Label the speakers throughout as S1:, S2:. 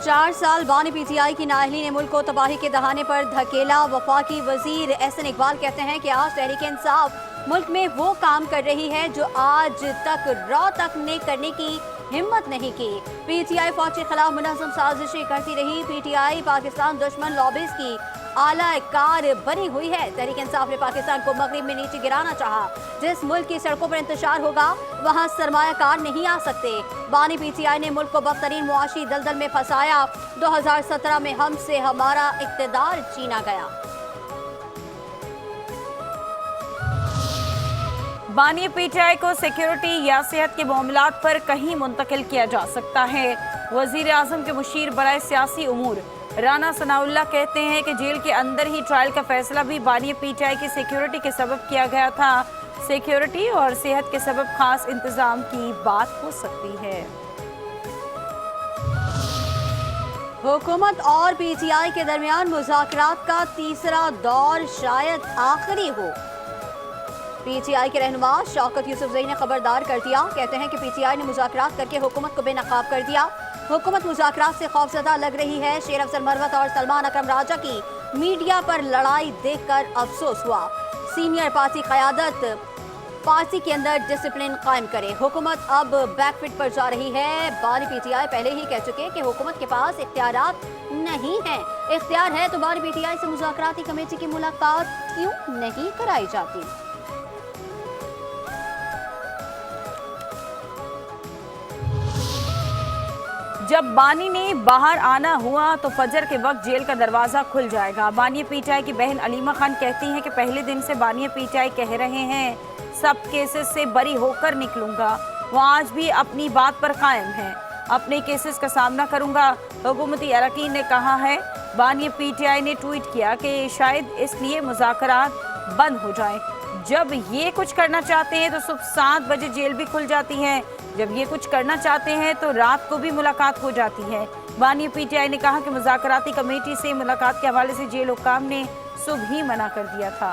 S1: 4 साल बानी पीटीआई की नाअहली ने मुल्क को तबाही के दहाने पर धकेला। वफाकी वजीर एहसन इकबाल कहते हैं कि आज तहरीक इंसाफ मुल्क में वो काम कर रही है जो आज तक रॉ तक ने करने की हिम्मत नहीं की। पीटीआई फौज के खिलाफ मुनज़्ज़म साजिशें करती रही। पीटीआई पाकिस्तान दुश्मन लॉबीज की आला कार बनी हुई है। तहरीक इंसाफ ने पाकिस्तान को मगरिब में नीचे गिराना चाहा। जिस मुल्क की सड़कों पर इंतशार होगा वहाँ सरमायाकार नहीं आ सकते। बानी पीटीआई ने मुल्क को बदतरीन मुआशी दलदल में फंसाया। 2017 में हमसे हमारा इक़्तिदार छीना गया।
S2: बानी पीटीआई को सिक्योरिटी या सेहत के मामलात पर कहीं मुंतकिल किया जा सकता है। वजीर आजम के मुशीर बराए सियासी उमूर राना सनाउल्लाह कहते हैं कि जेल के अंदर ही ट्रायल का फैसला भी बानी पीटीआई की सिक्योरिटी के सबब किया गया था। सिक्योरिटी और सेहत के सबब खास इंतजाम की बात हो सकती है।
S1: हुकूमत और पीटीआई के दरमियान मुज़ाकरात का तीसरा दौर शायद आखिरी हो। पीटीआई के रहनुमा शौकत यूसुफजई ने खबरदार कर दिया। कहते हैं कि पीटीआई ने मुज़ाकरात करके हुकूमत को बेनकाब कर दिया। हुकूमत मुज़ाकरात से खौफजदा लग रही है। शेर अफजल मरवत और सलमान अकरम राजा की मीडिया पर लड़ाई देखकर अफसोस हुआ। सीनियर पार्टी क़यादत पार्टी के अंदर डिसिप्लिन कायम करे। हुकूमत अब बैकफिट पर जा रही है। बानी पीटीआई पहले ही कह चुके कि हुकूमत के पास इख्तियारात नहीं है। इख्तियार है तो बानी पीटीआई से मुज़ाकराती कमेटी की मुलाकात क्यों नहीं कराई जाती।
S2: जब बानी ने बाहर आना हुआ तो फजर के वक्त जेल का दरवाज़ा खुल जाएगा। बानी पीटीआई की बहन अलीमा खान कहती हैं कि पहले दिन से बानी पीटीआई कह रहे हैं सब केसेस से बरी होकर निकलूंगा। वो आज भी अपनी बात पर कायम हैं। अपने केसेस का सामना करूंगा। हुकूमती अरकान ने कहा है। बानी पीटीआई ने ट्वीट किया कि शायद इसलिए मुज़ाकरात बंद हो जाएं। जब ये कुछ करना चाहते हैं तो सुबह 7 बजे जेल भी खुल जाती है। जब ये कुछ करना चाहते हैं तो रात को भी मुलाकात हो जाती है। बानी पीटीआई ने कहा कि मुज़ाकराती कमेटी से मुलाकात के हवाले से जेल हुक्काम ने सुबह ही मना कर दिया था।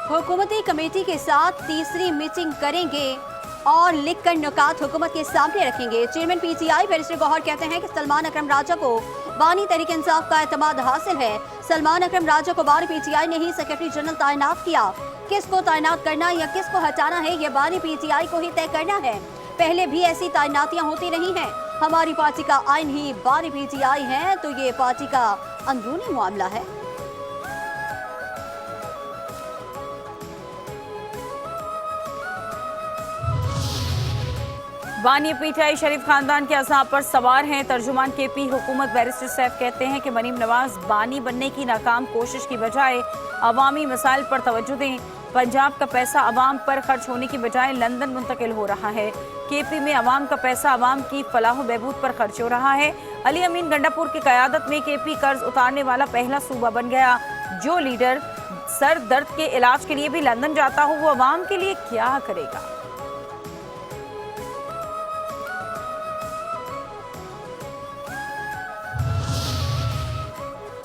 S1: हुकूमती कमेटी के साथ तीसरी मीटिंग करेंगे और लिखकर नुकात हुकूमत के सामने रखेंगे। चेयरमैन पीटीआई बैरिस्टर गौहर कहते हैं कि सलमान अकरम राजा को बानी तहरीक इंसाफ का एतमाद हासिल है। सलमान अकरम राजा को बानी पीटीआई ने ही सेक्रेटरी जनरल तैनात किया। किसको तैनात करना या किसको हटाना है ये बानी पीटीआई को ही तय करना है। पहले भी ऐसी तैनातियां होती रही हैं। हमारी पार्टी का आइन ही बानी पीटीआई है तो ये पार्टी का अंदरूनी मामला है।
S2: बानी पीटीआई शरीफ खानदान के अज़ाब पर सवार हैं। तर्जुमान केपी हुकूमत बैरिस्टर सैफ कहते हैं कि मरीम नवाज बानी बनने की नाकाम कोशिश की बजाय अवामी मसाइल पर तवज्जो दें। पंजाब का पैसा अवाम पर खर्च होने की बजाय लंदन मुंतकिल हो रहा है। केपी में अवाम का पैसा अवाम की फलाह बहबूद पर खर्च हो रहा है। अली अमीन गंडापुर की क़यादत में केपी कर्ज उतारने वाला पहला सूबा बन गया। जो लीडर सर दर्द के इलाज के लिए भी लंदन जाता हो वो अवाम के लिए क्या करेगा।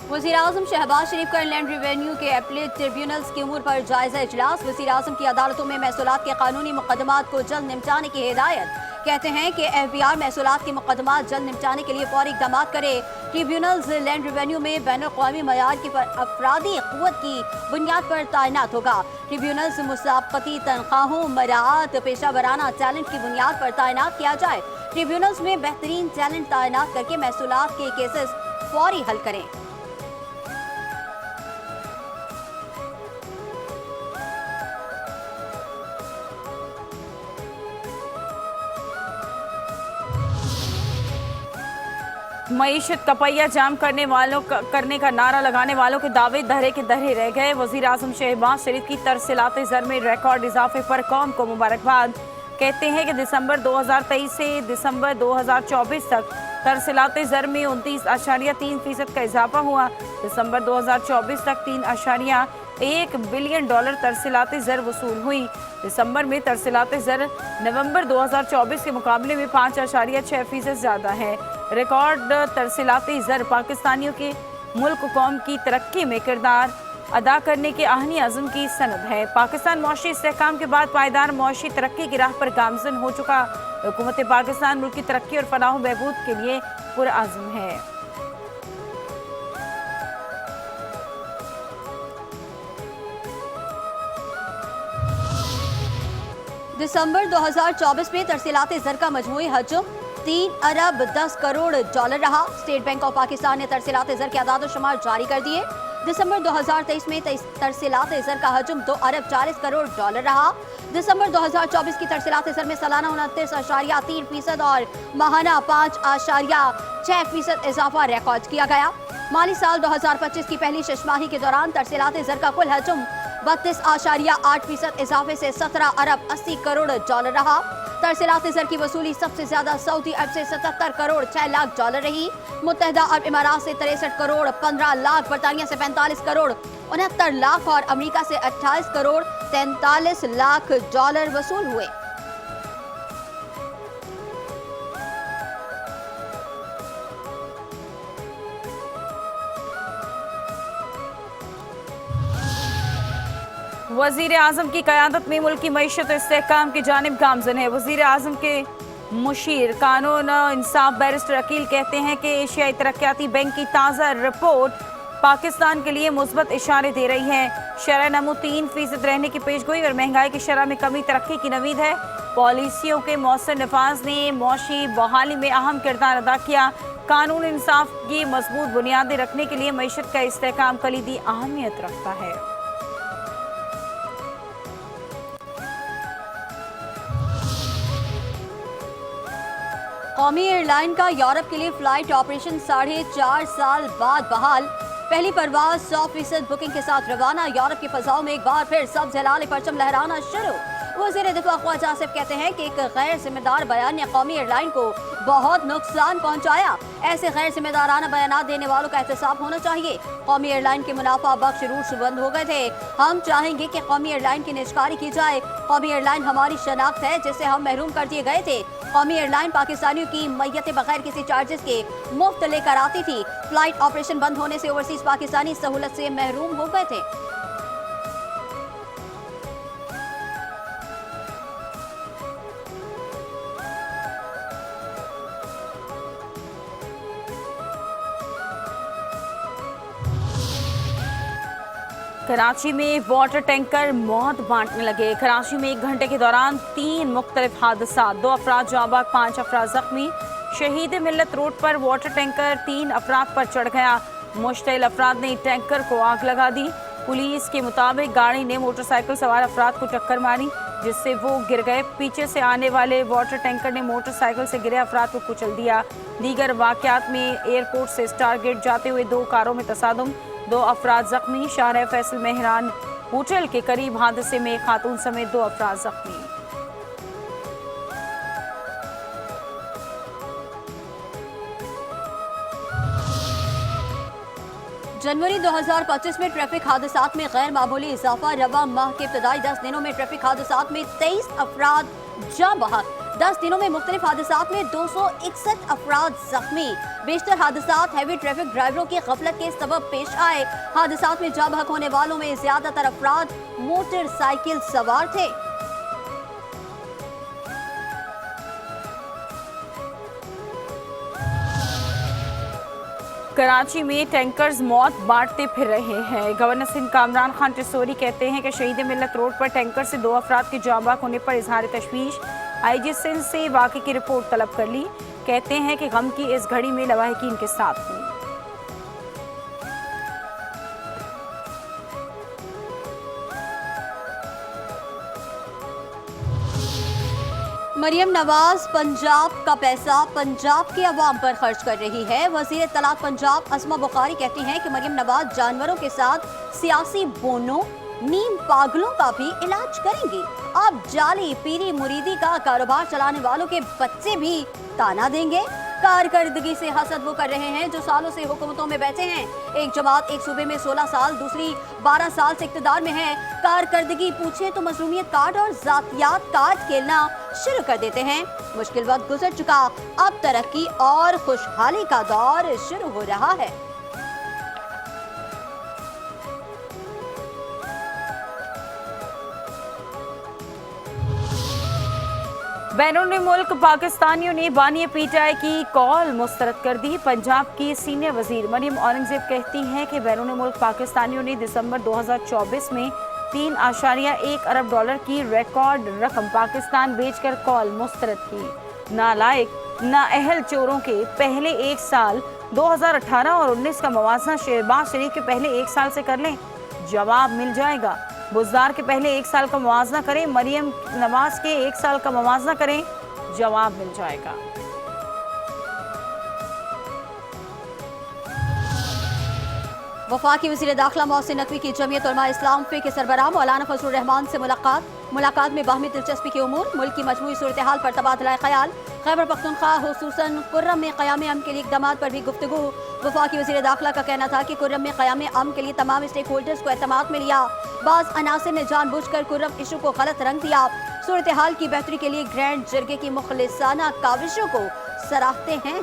S1: वज़ीर-ए-आज़म शहबाज शरीफ का इंलैंड रेवेन्यू के एपलेट ट्रिब्यूनल्स की उमूर पर जायजा इजलास। वज़ीर-ए-आज़म की अदालतों में महसूलात के कानूनी मुकदमात को जल्द निपटाने की हिदायत। कहते हैं कि एफबीआर महसूलात के मुकदमात जल्द निपटाने के लिए फौरी इक़दाम करे। ट्रिब्यूनल्स लैंड रेवेन्यू में बैनुल-अक़वामी मयार की अफरादी क़ुव्वत की बुनियाद पर तैनात होगा। ट्रिब्यूनल्स मुसाबक़ती तनख्वाहों, मराआत, पेशा वराना टैलेंट की बुनियाद पर तैनात किया जाए। ट्रिब्यूनल्स में बेहतरीन टैलेंट तैनात करके महसूलात के केसेस फौरी हल करें।
S2: मईशत का पहिया जाम करने का नारा लगाने वालों के दावे धरे के धरे रह गए। वज़ीर आज़म शहबाज शरीफ की तरसीलात ज़र में रिकॉर्ड इजाफे पर कौम को मुबारकबाद। कहते हैं कि दिसंबर 2023 से दिसंबर 2024 तक तरसीलात ज़र में 29.3% का इजाफा हुआ। दिसंबर 2024 तक $3.1 बिलियन तरसीलात ज़र वसूल हुई। दिसंबर में तरसीलात ज़र नवंबर 2024 के मुकाबले में 5.6% ज़्यादा है। रिकॉर्ड तरसीलाती ज़र पाकिस्तानियों के मुल्क कौम की तरक्की में किरदार। अदा करने के आहनी अज़म की सनद है। पाकिस्तान मौशी इस्तेहकाम के बाद पायदार मौशी तरक्की की राह पर गामजन हो चुका। हुकूमत पाकिस्तान मुल्क की तरक्की और फलाह बहबूद के लिए पुरअज़्म है।
S1: दिसंबर 2024 में तरसीलात ज़र का मजमूई हजम 3 अरब 10 करोड़ डॉलर रहा। स्टेट बैंक ऑफ पाकिस्तान ने तरसीलात ज़र के आदाद शुमार जारी कर दिए। दिसंबर 2023 में तरसीलात ज़र का हजम 2 अरब 40 करोड़ डॉलर रहा। दिसंबर 2024 की तरसीलात ज़र में सालाना 29.3% और माहाना 5.6% इजाफा रिकॉर्ड किया गया। माली साल 2025 की पहली छमाही के दौरान तरसीलात ज़र का कुल हजम 32.8% इजाफे से 17 अरब 80 करोड़ डॉलर रहा। तरसीलात ज़र की वसूली सबसे ज्यादा सऊदी अरब से 77 करोड़ 6 लाख डॉलर रही। मुत्तहिदा अरब इमारात से 63 करोड़ 15 लाख, बरतानिया से 45 करोड़ 69 लाख और अमेरिका से 28 करोड़ 43 लाख डॉलर वसूल हुए।
S2: वजीर आजम की क़यादत में मुल्क की मईशत और इस्तेहकाम की जानिब गामजन है। वजीर आजम के मुशीर कानून और इंसाफ बैरिस्टर अकील कहते हैं कि एशियाई तरक्याती बैंक की ताज़ा रिपोर्ट पाकिस्तान के लिए मुस्बत इशारे दे रही है। शरह नमू 3% रहने की पेशगोई और महंगाई की शरह में कमी तरक्की की नवीद है। पॉलिसियों के मौसर नफाज ने मौशी बहाली में अहम किरदार अदा किया। कानून इंसाफ की मजबूत बुनियादें रखने के लिए मईशत का इस्तेहकाम कलीदी अहमियत रखता है।
S1: कौमी एयरलाइन का यूरोप के लिए फ्लाइट ऑपरेशन 4.5 साल बाद बहाल। पहली परवाज 100% बुकिंग के साथ रवाना। यूरोप की फजाओं में एक बार फिर सब्ज हिलाल परचम लहराना शुरू। वज़ीर दिफा ख्वाजा आसिफ कहते हैं कि एक गैर जिम्मेदार बयान ने कौमी एयरलाइन को बहुत नुकसान पहुंचाया। ऐसे गैर जिम्मेदाराना बयान देने वालों का एहतसाब होना चाहिए। कौमी एयरलाइन के मुनाफा बख्श रूट बंद हो गए थे। हम चाहेंगे कि कौमी एयरलाइन की निजकारी की जाए। कौमी एयरलाइन हमारी शनाख्त है जिससे हम महरूम कर दिए गए थे। कौमी एयरलाइन पाकिस्तानियों की मैयत बगैर किसी चार्जेस के मुफ्त लेकर आती थी। फ्लाइट ऑपरेशन बंद होने से ओवरसीज पाकिस्तानी सहूलत से महरूम हो गए थे।
S2: कराची में वाटर टैंकर मौत बांटने लगे। कराची में 1 घंटे के दौरान 3 मुख्तलिफ हादसा, 2 अफराद जाँ बहक, 5 अफराद जख्मी। शहीद मिल्लत रोड पर वाटर टैंकर 3 अफराद पर चढ़ गया। मुश्तइल अफराद ने टैंकर को आग लगा दी। पुलिस के मुताबिक गाड़ी ने मोटरसाइकिल सवार अफराद को टक्कर मारी जिससे वो गिर गए। पीछे से आने वाले वाटर टैंकर ने मोटरसाइकिल से गिरे अफराद को कुचल दिया। दीगर वाकयात में एयरपोर्ट से स्टारगेट जाते हुए 2 कारों में तसादुम, 2 अफराद जख्मी। शाहर फैसल मेहरान होटल के करीब हादसे में खातून समेत 2 अफराद जख्मी।
S1: जनवरी 2025 में ट्रैफिक हादसात में गैर मामूली इजाफा। रवा माह के इब्तदाई 10 दिनों में ट्रैफिक हादसात में 23 अफराद जाँ बहक। 10 दिनों में मुख्तलिफ हादसात में 261 अफराद जख्मी। बेशतर हादसात हैवी ट्रैफिक ड्राइवरों की गफलत के सबब पेश आए। हादसात में जाँ बहक होने वालों में ज्यादातर अफराद मोटरसाइकिल सवार थे।
S2: कराची में टैंकर्स मौत बांटते फिर रहे हैं। गवर्नर सिंध कामरान खान टिसोरी कहते हैं कि शहीद मिल्लत रोड पर टैंकर से 2 अफराद के जाँ बहक होने पर इजहार तशवीश। IG सिंध से वाक़े की रिपोर्ट तलब कर ली। कहते हैं कि गम की इस घड़ी में लवाहिकीन के साथ हूँ।
S1: मरियम नवाज पंजाब का पैसा पंजाब के अवाम पर खर्च कर रही है। वज़ीर तलाक पंजाब असमा बुखारी कहती हैं कि मरियम नवाज जानवरों के साथ सियासी बोनों, नीम पागलों का भी इलाज करेंगी। अब जाली पीरी मुरीदी का कारोबार चलाने वालों के बच्चे भी ताना देंगे। कारकर्दगी से हसद वो कर रहे हैं जो सालों से हुकूमतों में बैठे हैं। एक जमात एक सूबे में 16 साल, दूसरी 12 साल से इक़्तिदार में है। कारकर्दगी पूछे तो मजलूमियत कार्ड और जातियात कार्ड खेलना शुरू कर देते हैं। मुश्किल वक्त गुजर चुका, अब तरक्की और खुशहाली का दौर शुरू हो रहा है।
S2: बैरून मुल्क पाकिस्तानियों ने बानी पीटीआई की कॉल मुस्तरद कर दी। पंजाब की सीनियर वजीर मरियम औरंगजेब कहती हैं कि बैरून मुल्क पाकिस्तानियों ने दिसंबर 2024 में 3.1 अरब डॉलर की रिकॉर्ड रकम पाकिस्तान बेचकर कॉल मुस्तरद की। नालायक नाअहल चोरों के पहले एक साल 2018 और 19 का मवाजना शहबाज शरीफ के पहले एक साल से कर लें, जवाब मिल जाएगा। बुज़दार के पहले एक साल का मुआवजा करें, मरियम नवाज के एक साल का मुआवजा करें, जवाब मिल जाएगा।
S1: वफाकी वज़ीर दाखिला मोहसिन नकवी की जमीयत उलमा इस्लाम के सरबराह मौलाना फजलुर रहमान से मुलाकात में बाहमी दिलचस्पी के उमूर, मुल्क की मजमूई सूरत हाल पर तबादला ख्याल, खैबर पख्तूनख्वा हुसूसन कुर्रम में क़याम अमन के लिए इक़दामात पर भी गुफ्तगू। वफाकी वज़ीर दाखिला का कहना था कि कुर्रम में क़याम अमन के लिए तमाम स्टेक होल्डर्स को एतमाद में लिया। बाज़ अनासिर ने जानबूझकर कुर्रम इशू को गलत रंग दिया। सूरत हाल की बेहतरी के लिए ग्रैंड जरगे की मुखलिसाना काविशों को सराहते हैं।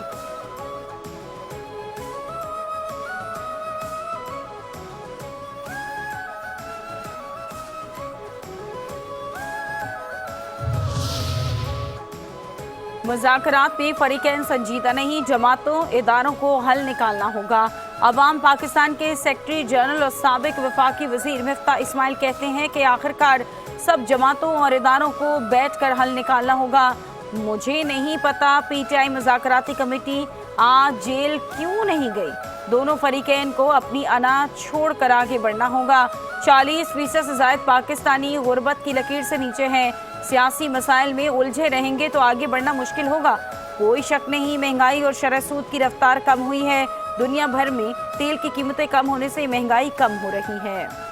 S2: मुज़ाकरात में फरीकैन संजीदा नहीं, जमातों इदारों को हल निकालना होगा। अवाम पाकिस्तान के सेक्रेटरी जनरल और साबिक वफाकी वजीर मिफ्ता इस्माइल कहते हैं कि आखिरकार सब जमातों और इदारों को बैठकर हल निकालना होगा। मुझे नहीं पता पीटीआई मुज़ाकराती कमेटी आज जेल क्यों नहीं गई। दोनों फरीकैन को अपनी अना छोड़कर आगे बढ़ना होगा। 40% से ज़ायद पाकिस्तानी गुर्बत की लकीर से नीचे हैं। सियासी मसाइल में उलझे रहेंगे तो आगे बढ़ना मुश्किल होगा। कोई शक नहीं, महंगाई और शरह सूद की रफ्तार कम हुई है। दुनिया भर में तेल की कीमतें कम होने से महंगाई कम हो रही है।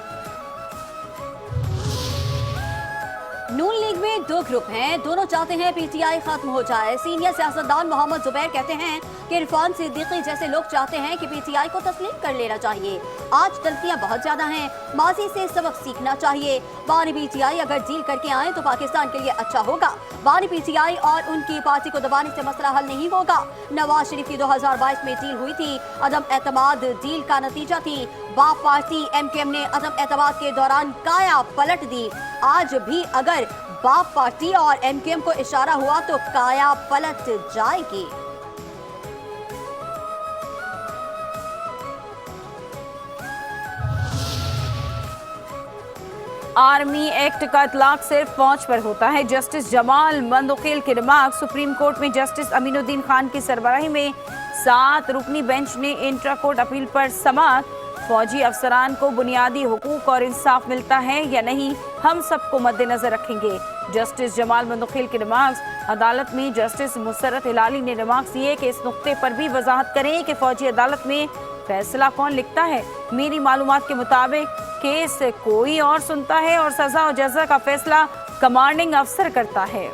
S1: नून लीग में दो ग्रुप हैं, दोनों चाहते हैं पीटीआई खत्म हो जाए। सीनियर सियासतदान मोहम्मद जुबैर कहते हैं कि इरफान सिद्दीकी जैसे लोग चाहते हैं कि पीटीआई को तस्लीम कर लेना चाहिए। आज गलतियां बहुत ज्यादा हैं, माजी से सबक सीखना चाहिए। बानी पीटीआई अगर डील करके आए तो पाकिस्तान के लिए अच्छा होगा। बानी पीटीआई और उनकी पार्टी को दबाने से मसला हल नहीं होगा। नवाज शरीफ की 2022 में डील हुई थी, अदम एतमाद डील का नतीजा थी। बाप पार्टी एमकेएम ने अदम एतमाद के दौरान काया पलट दी। आज भी अगर बाप पार्टी और एमकेएम को इशारा हुआ तो काया पलट जाएगी।
S2: आर्मी एक्ट का इतलाक सिर्फ फौज पर होता है। जस्टिस जमाल मंदोखेल के रिमार्क। सुप्रीम कोर्ट में जस्टिस अमीनुद्दीन खान की सरबराही में 7 रुकनी बेंच ने इंट्रा कोर्ट अपील पर समाअत। फौजी अफसरान को बुनियादी हुकूक और इंसाफ मिलता है या नहीं, हम सबको मद्देनजर रखेंगे। जस्टिस जमाल मंदोखेल के रिमार्क्स। अदालत में जस्टिस मुसर्रत हिलाली ने रिमार्क्स दिए कि इस नुक्ते पर भी वजाहत करें कि फौजी अदालत में फैसला कौन लिखता है। मेरी मालूमात के मुताबिक केस कोई और सुनता है और सजा और जजा का फैसला कमांडिंग अफसर करता है।